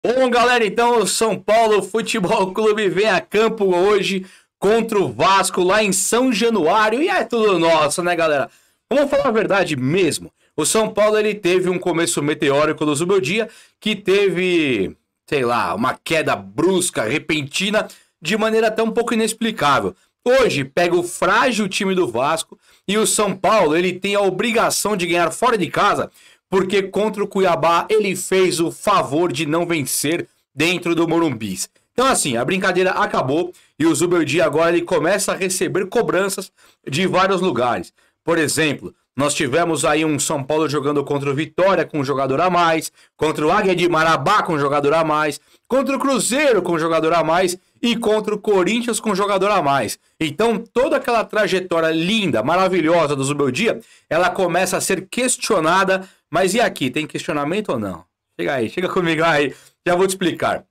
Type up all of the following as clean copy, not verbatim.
Bom, galera, então o São Paulo Futebol Clube vem a campo hoje contra o Vasco lá em São Januário e é tudo nosso, né, galera? Vamos falar a verdade mesmo. O São Paulo ele teve um começo meteórico no Zubeldia que teve, sei lá, uma queda brusca, repentina, de maneira até um pouco inexplicável. Hoje pega o frágil time do Vasco e o São Paulo ele tem a obrigação de ganhar fora de casa, porque contra o Cuiabá ele fez o favor de não vencer dentro do Morumbi. Então assim, a brincadeira acabou e o Zubeldia agora ele começa a receber cobranças de vários lugares. Por exemplo, nós tivemos aí um São Paulo jogando contra o Vitória com um jogador a mais, contra o Águia de Marabá com um jogador a mais, contra o Cruzeiro com um jogador a mais e contra o Corinthians com um jogador a mais. Então toda aquela trajetória linda, maravilhosa do Zubeldia, ela começa a ser questionada. Mas e aqui, tem questionamento ou não? Chega aí, chega comigo aí, já vou te explicar.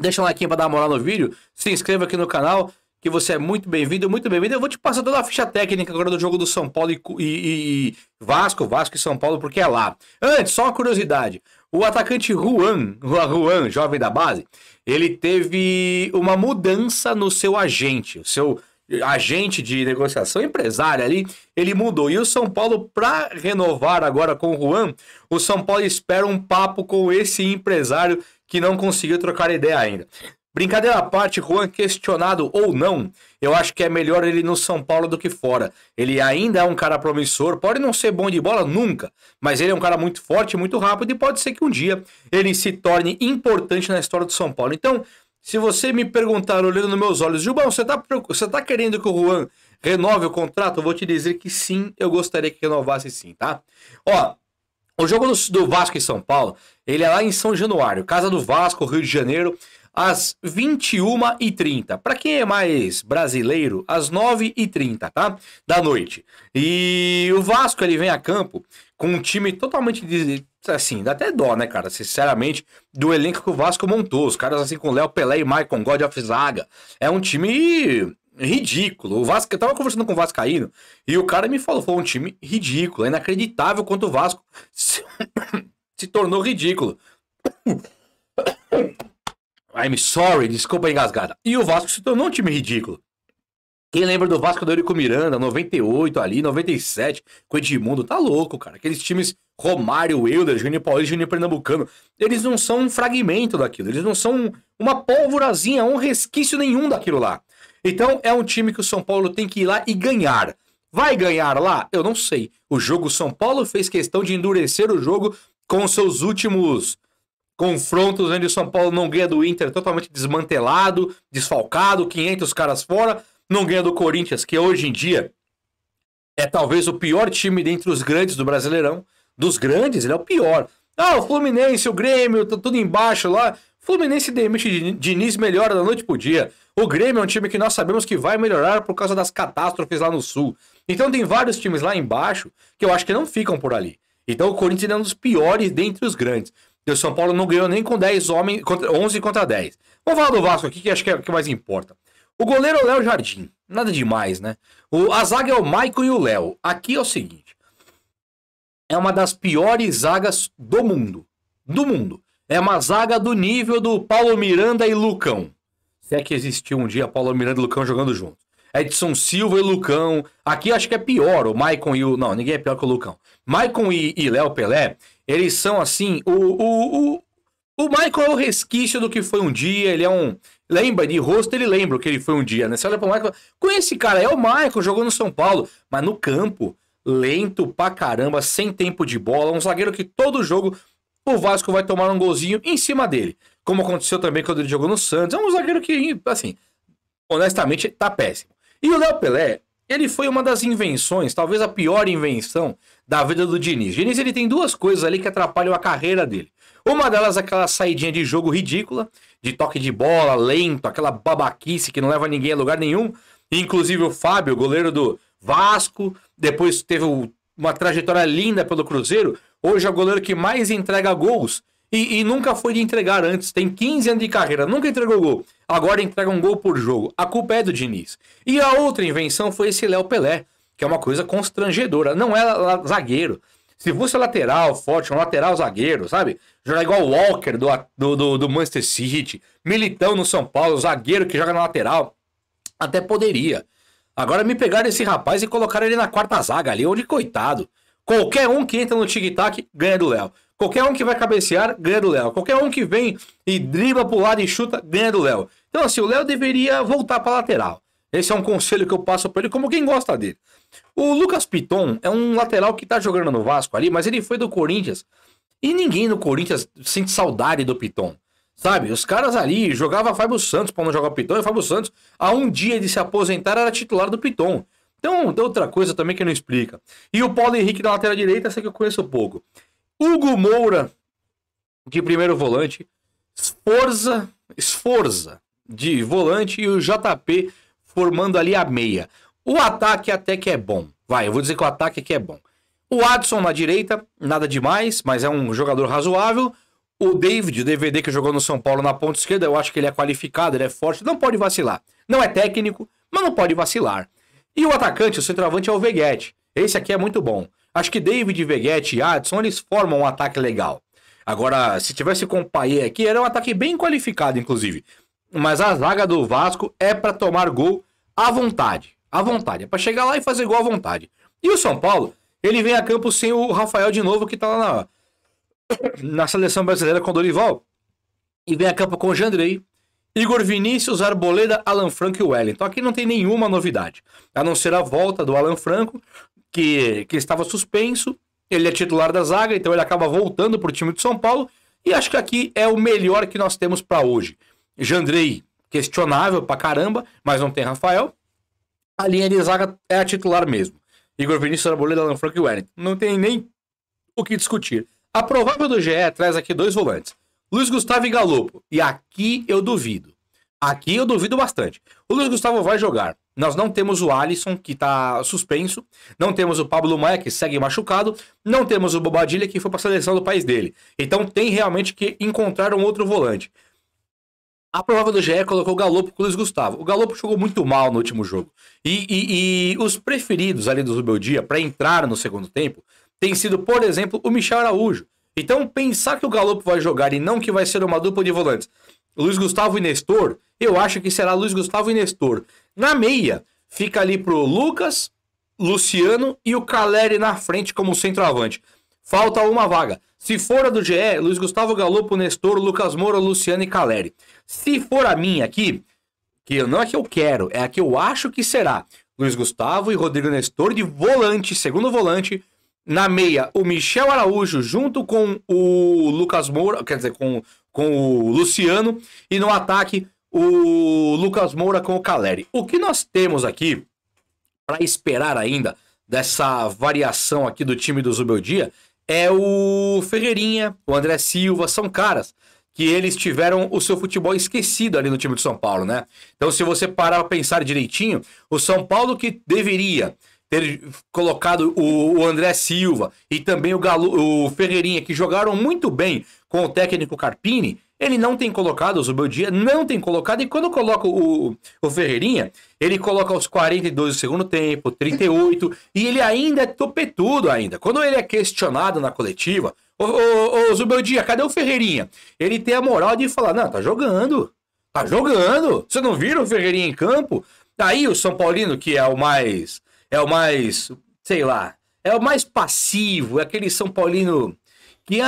Deixa um like pra dar uma moral no vídeo, se inscreva aqui no canal, que você é muito bem-vindo, muito bem-vindo. Eu vou te passar toda a ficha técnica agora do jogo do São Paulo e Vasco e São Paulo, porque é lá. Antes, só uma curiosidade. O atacante Juan, jovem da base, ele teve uma mudança no seu agente, o seu agente de negociação, empresário ali, ele mudou. E o São Paulo, para renovar agora com o Juan, o São Paulo espera um papo com esse empresário que não conseguiu trocar ideia ainda. Brincadeira à parte, Juan questionado ou não, eu acho que é melhor ele no São Paulo do que fora. Ele ainda é um cara promissor, pode não ser bom de bola nunca, mas ele é um cara muito forte, muito rápido e pode ser que um dia ele se torne importante na história do São Paulo. Então, se você me perguntar olhando nos meus olhos, Gilbão, você tá querendo que o Juan renove o contrato? Eu vou te dizer que sim, eu gostaria que renovasse sim, tá? Ó, o jogo do Vasco e São Paulo, ele é lá em São Januário, casa do Vasco, Rio de Janeiro, às 21h30. Para quem é mais brasileiro, às 9h30, tá? Da noite. E o Vasco, ele vem a campo com um time totalmente assim, dá até dó, né, cara? Sinceramente, do elenco que o Vasco montou. Os caras assim com Léo Pelé e Maicon, God of Zaga. É um time ridículo. O Vasco, eu tava conversando com o Vascaíno e o cara me falou, foi um time ridículo. É inacreditável quanto o Vasco se tornou ridículo. I'm sorry, desculpa a engasgada. E o Vasco se tornou um time ridículo. Quem lembra do Vasco do Eurico Miranda, 98 ali, 97, com o Edmundo, tá louco, cara. Aqueles times Romário, Wilder, Juninho Paulista, Juninho Pernambucano, eles não são um fragmento daquilo, eles não são uma pólvorazinha, um resquício nenhum daquilo lá. Então é um time que o São Paulo tem que ir lá e ganhar. Vai ganhar lá? Eu não sei. O jogo São Paulo fez questão de endurecer o jogo com os seus últimos confrontos, onde o São Paulo não ganha do Inter totalmente desmantelado, desfalcado, 500 caras fora, não ganha do Corinthians, que hoje em dia é talvez o pior time dentre os grandes do Brasileirão. Dos grandes, ele é o pior. Ah, o Fluminense, o Grêmio, tá tudo embaixo lá. Fluminense demite Diniz, melhora da noite pro dia. O Grêmio é um time que nós sabemos que vai melhorar por causa das catástrofes lá no Sul. Então tem vários times lá embaixo que eu acho que não ficam por ali. Então o Corinthians é um dos piores dentre os grandes. E o São Paulo não ganhou nem com 10 homens, 11 contra 10. Vamos falar do Vasco aqui, que acho que é o que mais importa. O goleiro é o Léo Jardim. Nada demais, né? A zaga é o Maicon e o Léo. Aqui é o seguinte. É uma das piores zagas do mundo. Do mundo. É uma zaga do nível do Paulo Miranda e Lucão. Se é que existiu um dia Paulo Miranda e Lucão jogando juntos. Edson Silva e Lucão. Aqui acho que é pior. O Maicon e o... Não, ninguém é pior que o Lucão. Maicon e Léo Pelé, eles são assim... O Maicon é o resquício do que foi um dia. Ele é um... Lembra de rosto, ele lembra o que ele foi um dia, né? Você olha pro Maicon... Conhece esse cara, é o Maicon, jogou no São Paulo. Mas no campo, lento pra caramba, sem tempo de bola. Um zagueiro que todo jogo o Vasco vai tomar um golzinho em cima dele. Como aconteceu também quando ele jogou no Santos. É um zagueiro que, assim, honestamente, tá péssimo. E o Léo Pelé, ele foi uma das invenções, talvez a pior invenção da vida do Diniz. Diniz, ele tem duas coisas ali que atrapalham a carreira dele. Uma delas é aquela saidinha de jogo ridícula, de toque de bola, lento, aquela babaquice que não leva ninguém a lugar nenhum. Inclusive o Fábio, goleiro do Vasco, depois teve uma trajetória linda pelo Cruzeiro. Hoje é o goleiro que mais entrega gols e nunca foi de entregar antes. Tem 15 anos de carreira, nunca entregou gol. Agora entrega um gol por jogo. A culpa é do Diniz. E a outra invenção foi esse Léo Pelé, que é uma coisa constrangedora. Não é zagueiro. Se fosse lateral forte, um lateral zagueiro, sabe? Jogar igual o Walker do Manchester City, Militão no São Paulo, zagueiro que joga na lateral, até poderia. Agora me pegaram esse rapaz e colocaram ele na quarta zaga ali, onde coitado. Qualquer um que entra no tic-tac ganha do Léo. Qualquer um que vai cabecear, ganha do Léo. Qualquer um que vem e dribla pro lado e chuta, ganha do Léo. Então assim, o Léo deveria voltar pra lateral. Esse é um conselho que eu passo pra ele, como quem gosta dele. O Lucas Piton é um lateral que tá jogando no Vasco ali, mas ele foi do Corinthians. E ninguém no Corinthians sente saudade do Piton. Sabe, os caras ali jogavam Fábio Santos pra não jogar o Piton, e o Fábio Santos, há um dia de se aposentar, era titular do Piton. Então, outra coisa também que não explica. E o Paulo Henrique na lateral direita, essa que eu conheço pouco. Hugo Moura, de primeiro volante. Esforza de volante e o JP formando ali a meia. O ataque até que é bom. Eu vou dizer que o ataque aqui é bom. O Adson na direita, nada demais, mas é um jogador razoável. O David, o DVD que jogou no São Paulo na ponta esquerda, eu acho que ele é qualificado, ele é forte, não pode vacilar. Não é técnico, mas não pode vacilar. E o atacante, o centroavante é o Veguete. Esse aqui é muito bom. Acho que David, Veguete e Adson, eles formam um ataque legal. Agora, se tivesse com o Payet aqui, era um ataque bem qualificado, inclusive. Mas a zaga do Vasco é para tomar gol à vontade. À vontade. É para chegar lá e fazer gol à vontade. E o São Paulo, ele vem a campo sem o Rafael de novo, que tá lá na seleção brasileira com o Dorival. E vem a campo com o Jandrei, Igor Vinícius, Arboleda, Alan Franco e Wellington. Aqui não tem nenhuma novidade. A não ser a volta do Alan Franco, que estava suspenso. Ele é titular da zaga, então ele acaba voltando pro time de São Paulo. E acho que aqui é o melhor que nós temos para hoje. Jandrei, questionável pra caramba, mas não tem Rafael. A linha de zaga é a titular mesmo. Igor Vinícius, Arboleda, Alan Franco e Wellington. Não tem nem o que discutir. A provável do GE traz aqui dois volantes. Luiz Gustavo e Galopo. E aqui eu duvido. Aqui eu duvido bastante. O Luiz Gustavo vai jogar. Nós não temos o Alisson, que tá suspenso. Não temos o Pablo Maia, que segue machucado. Não temos o Bobadilha, que foi pra seleção do país dele. Então tem realmente que encontrar um outro volante. A provável do GE colocou o Galopo com o Luiz Gustavo. O Galopo jogou muito mal no último jogo. E os preferidos ali do Zubeldia para entrar no segundo tempo tem sido, por exemplo, o Michel Araújo. Então, pensar que o Galopo vai jogar e não que vai ser uma dupla de volantes, Luiz Gustavo e Nestor, eu acho que será Luiz Gustavo e Nestor. Na meia, fica ali pro Lucas, Luciano e o Caleri na frente como centroavante. Falta uma vaga. Se for a do GE, Luiz Gustavo, Galopo, Nestor, Lucas Moura, Luciano e Caleri. Se for a minha aqui, que não é que eu quero, é a que eu acho que será, Luiz Gustavo e Rodrigo Nestor de volante, segundo volante. Na meia, o Michel Araújo junto com o Lucas Moura, quer dizer, com o Luciano. E no ataque, o Lucas Moura com o Caleri. O que nós temos aqui, para esperar ainda, dessa variação aqui do time do Zubeldia, é o Ferreirinha, o André Silva, são caras que eles tiveram o seu futebol esquecido ali no time de São Paulo, né? Então, se você parar para pensar direitinho, o São Paulo que deveria ter colocado o André Silva e também o Ferreirinha, que jogaram muito bem com o técnico Carpini, ele não tem colocado, o Zubeldia não tem colocado, e quando coloca o Ferreirinha, ele coloca aos 42 do segundo tempo, 38, e ele ainda é topetudo ainda. Quando ele é questionado na coletiva, ô Zubeldia, cadê o Ferreirinha? Ele tem a moral de falar, não, tá jogando, você não vira o Ferreirinha em campo? Aí o São Paulino, que é o mais, sei lá, é o mais passivo, é aquele São Paulino que,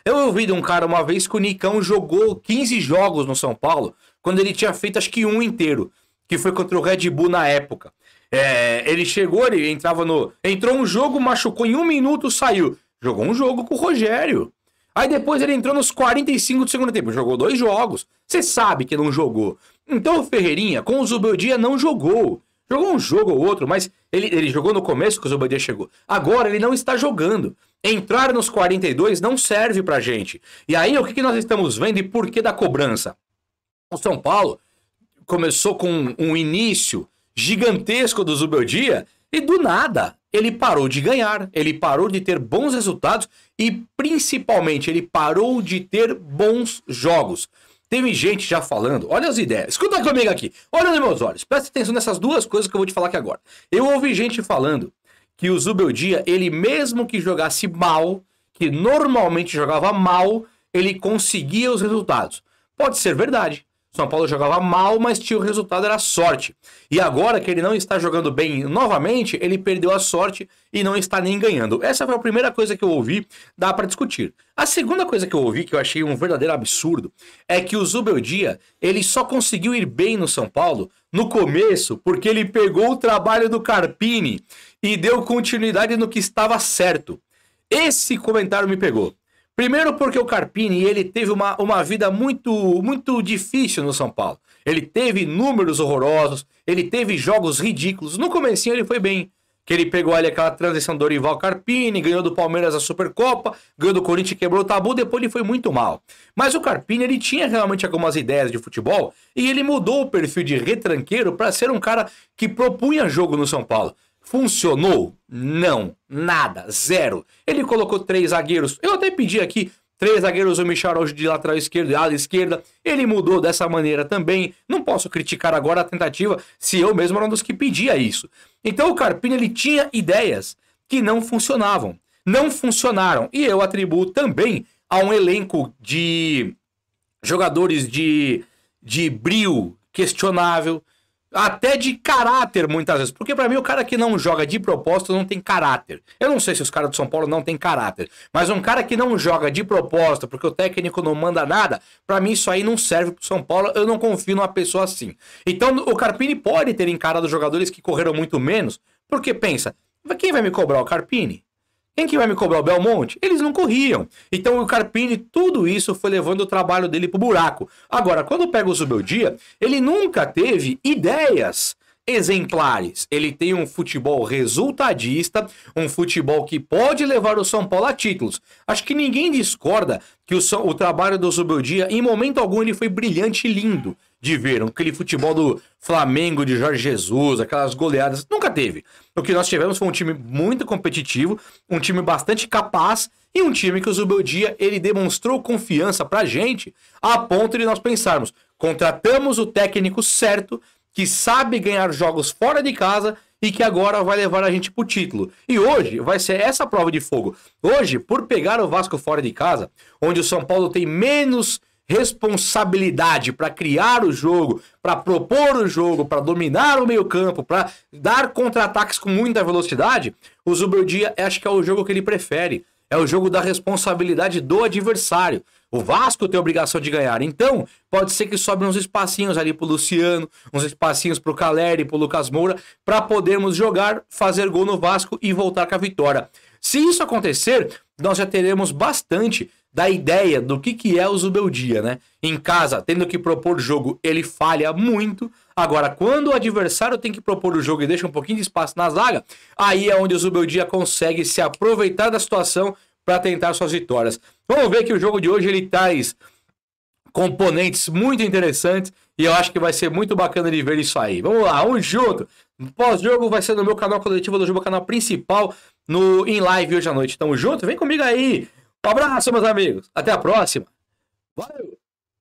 eu ouvi de um cara uma vez que o Nicão jogou 15 jogos no São Paulo, quando ele tinha feito acho que um inteiro, que foi contra o Red Bull na época. Ele chegou, ele entrou um jogo, machucou em 1 minuto, saiu. Jogou um jogo com o Rogério. Aí depois ele entrou nos 45 do segundo tempo, jogou 2 jogos. Você sabe que não jogou. Então o Ferreirinha, com o Zubeldia, não jogou. Jogou um jogo ou outro, mas ele jogou no começo que o Zubeldia chegou. Agora ele não está jogando. Entrar nos 42 não serve pra gente. E aí o que nós estamos vendo e por que da cobrança? O São Paulo começou com um início gigantesco do Zubeldia e do nada ele parou de ganhar, ele parou de ter bons resultados e principalmente ele parou de ter bons jogos. Teve gente já falando, olha as ideias, escuta comigo aqui, olha nos meus olhos, presta atenção nessas duas coisas que eu vou te falar aqui agora. Eu ouvi gente falando que o Zubeldia, ele mesmo que jogasse mal, que normalmente jogava mal, ele conseguia os resultados. Pode ser verdade. São Paulo jogava mal, mas tinha o resultado, era sorte. E agora que ele não está jogando bem novamente, ele perdeu a sorte e não está nem ganhando. Essa foi a primeira coisa que eu ouvi, dá para discutir. A segunda coisa que eu ouvi, que eu achei um verdadeiro absurdo, é que o Zubeldia, ele só conseguiu ir bem no São Paulo no começo, porque ele pegou o trabalho do Carpini e deu continuidade no que estava certo. Esse comentário me pegou. Primeiro porque o Carpini, ele teve uma vida muito difícil no São Paulo. Ele teve números horrorosos, ele teve jogos ridículos. No comecinho ele foi bem, que ele pegou ali aquela transição do Dorival Carpini, ganhou do Palmeiras a Supercopa, ganhou do Corinthians, quebrou o tabu, depois ele foi muito mal. Mas o Carpini, ele tinha realmente algumas ideias de futebol e ele mudou o perfil de retranqueiro para ser um cara que propunha jogo no São Paulo. Funcionou? Não. Nada. Zero. Ele colocou 3 zagueiros. Eu até pedi aqui 3 zagueiros, o Michel Araújo de lateral esquerdo e ala esquerda. Ele mudou dessa maneira também. Não posso criticar agora a tentativa se eu mesmo era um dos que pedia isso. Então o Carpini, ele tinha ideias que não funcionavam. Não funcionaram. E eu atribuo também a um elenco de jogadores de brio questionável, até de caráter, muitas vezes. Porque pra mim, o cara que não joga de propósito não tem caráter. Eu não sei se os caras do São Paulo não têm caráter. Mas um cara que não joga de propósito, porque o técnico não manda nada, pra mim isso aí não serve pro São Paulo. Eu não confio numa pessoa assim. Então, o Carpini pode ter encarado jogadores que correram muito menos. Porque pensa, quem vai me cobrar? O Carpini? Quem que vai me cobrar? O Belmonte? Eles não corriam. Então o Carpini, tudo isso foi levando o trabalho dele pro buraco. Agora, quando pega o Zubeldia, ele nunca teve ideias exemplares. Ele tem um futebol resultadista, um futebol que pode levar o São Paulo a títulos. Acho que ninguém discorda que o trabalho do Zubeldia, em momento algum, ele foi brilhante e lindo de ver. Aquele futebol do Flamengo, de Jorge Jesus, aquelas goleadas. Nunca teve. O que nós tivemos foi um time muito competitivo, um time bastante capaz e um time que o Zubeldia, ele demonstrou confiança pra gente a ponto de nós pensarmos, contratamos o técnico certo, que sabe ganhar jogos fora de casa e que agora vai levar a gente pro título. E hoje vai ser essa prova de fogo. Hoje, por pegar o Vasco fora de casa, onde o São Paulo tem menos responsabilidade para criar o jogo, para propor o jogo, para dominar o meio-campo, para dar contra-ataques com muita velocidade, o Zubeldia acho que é o jogo que ele prefere. É o jogo da responsabilidade do adversário. O Vasco tem a obrigação de ganhar. Então, pode ser que sobrem uns espacinhos ali pro Luciano, uns espacinhos pro Caleri, pro Lucas Moura, para podermos jogar, fazer gol no Vasco e voltar com a vitória. Se isso acontecer, nós já teremos bastante da ideia do que é o Zubeldia, né? Em casa, tendo que propor jogo, ele falha muito. Agora, quando o adversário tem que propor o jogo e deixa um pouquinho de espaço na zaga, aí é onde o Zubeldia consegue se aproveitar da situação para tentar suas vitórias. Vamos ver que o jogo de hoje ele traz componentes muito interessantes e eu acho que vai ser muito bacana de ver isso aí. Vamos lá, um junto. Pós-jogo vai ser no meu canal coletivo do meu canal principal em live hoje à noite. Tamo junto? Vem comigo aí. Um abraço, meus amigos. Até a próxima. Valeu!